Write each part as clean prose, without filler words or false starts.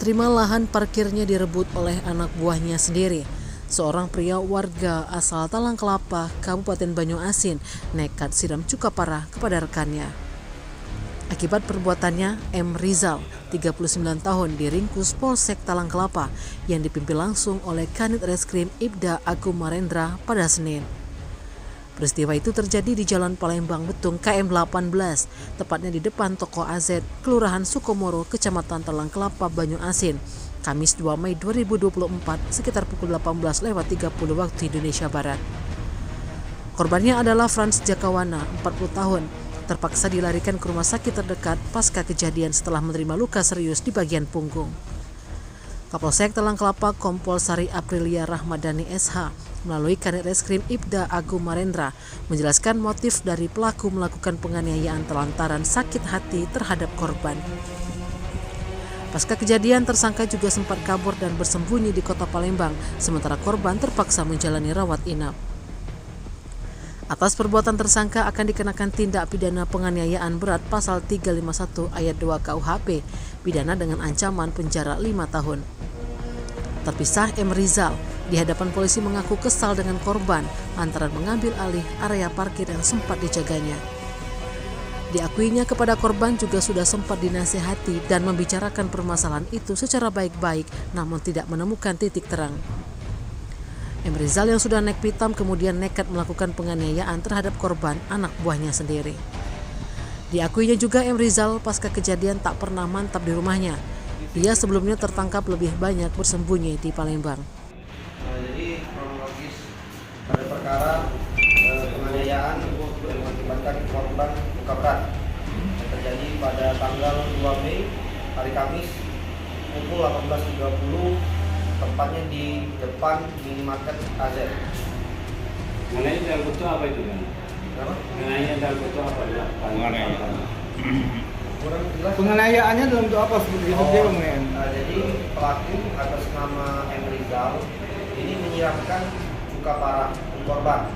Tak terima lahan parkirnya direbut oleh anak buahnya sendiri. Seorang pria warga asal Talang Kelapa, Kabupaten Banyuasin, nekat siram cuka parah kepada rekannya. Akibat perbuatannya, M. Rizal, 39 tahun, diringkus Polsek Talang Kelapa yang dipimpin langsung oleh Kanit Reskrim Ibda Agung Marendra pada Senin. Peristiwa itu terjadi di Jalan Palembang Betung KM 18, tepatnya di depan toko AZ, Kelurahan Sukomoro, Kecamatan Talang Kelapa, Banyuasin, Kamis 2 Mei 2024 sekitar pukul 18.30 waktu Indonesia Barat. Korbannya adalah Frans Jakawana, 40 tahun, terpaksa dilarikan ke rumah sakit terdekat pasca kejadian setelah menerima luka serius di bagian punggung. Kapolsek Talang Kelapa Kompol Sari Aprilia Rahmadani SH melalui Kanit Reskrim Ibda Agung Marendra menjelaskan motif dari pelaku melakukan penganiayaan lantaran sakit hati terhadap korban. Pasca kejadian, tersangka juga sempat kabur dan bersembunyi di kota Palembang, sementara korban terpaksa menjalani rawat inap. Atas perbuatan tersangka akan dikenakan tindak pidana penganiayaan berat pasal 351 ayat 2 KUHP, pidana dengan ancaman penjara 5 tahun. Terpisah, M. Rizal di hadapan polisi mengaku kesal dengan korban lantaran mengambil alih area parkir yang sempat dijaganya. Diakuinya kepada korban juga sudah sempat dinasihati dan membicarakan permasalahan itu secara baik-baik, namun tidak menemukan titik terang. M. Rizal yang sudah naik pitam kemudian nekat melakukan penganiayaan terhadap korban, anak buahnya sendiri. Diakuinya juga M. Rizal pasca kejadian tak pernah mantap di rumahnya. Dia sebelumnya tertangkap lebih banyak bersembunyi di Palembang. Jadi kronologis pada perkara penganiayaan yang mengakibatkan korban luka berat yang terjadi pada tanggal 2 Mei hari Kamis pukul 18.30, tempatnya di depan minimarket AZ. Mengenai dalam bentuk apa itu kan? Mengenai dalam bentuk apa? Penganiayaannya dalam bentuk apa seperti itu? Jadi pelaku atas nama M. Rizal ini menyiramkan luka parah di korban.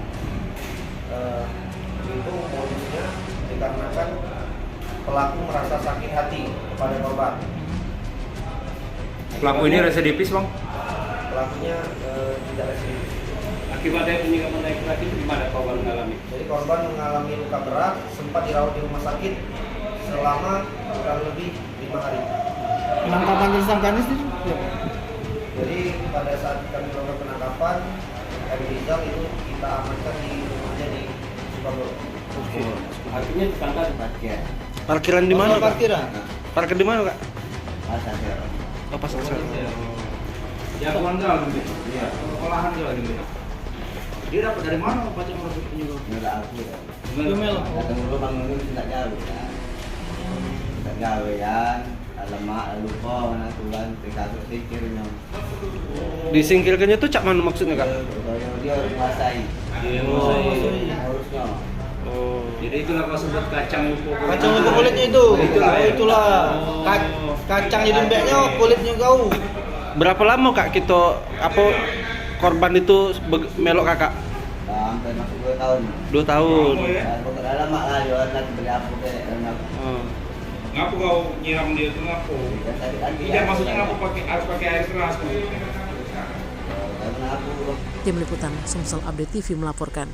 Itu modusnya dikarenakan pelaku merasa sakit hati kepada korban. Pelaku ini residivis, Bang? Pelakunya tidak residivis. Akibatnya penyiraman air keras itu gimana korban mengalami? Jadi korban mengalami luka berat, sempat dirawat di rumah sakit selama kurang lebih 5 hari. Penangkapan tersangkanya sih? Jadi pada saat kami melakukan penangkapan, M. Rizal itu kita amankan di rumahnya di Sukomoro. Artinya ditangkap di parkir. Parkiran di mana, Kak? Parkiran. Parkir di mana, Kak? Pasar. Oh, pasar. Jagoan dalam gitu. Iya. Olahan juga gitu. Dia dapat dari mana baca merosot juga? Nggak aku ya. Gimana? Datang dulu bangun dulu tidak jauh ya. Tidak jauh ya. Lemak lupa mana tulan terkasut sikirnya. Disingkirkannya tuh cak mana maksudnya, Kak? Dia menguasai. Dia Harusnya. Oh. Jadi itulah kau sebut kacang lupa. Kacang lupa kulitnya itu. Itulah. Oh. Kacang di lembeknya, kulitnya kau. Berapa lama, Kak, kita korban itu melok Kakak? Sampai masuk 2 tahun. 2 tahun. Pokok dalam mak lah jualan nanti beli apa ke Oh. Ngapa kau nyiram dia itu ngapa? sakit hati. Tidak maksudnya ngapa harus pakai air keras? Karena aku Tim Liputan Sumsel Update TV melaporkan.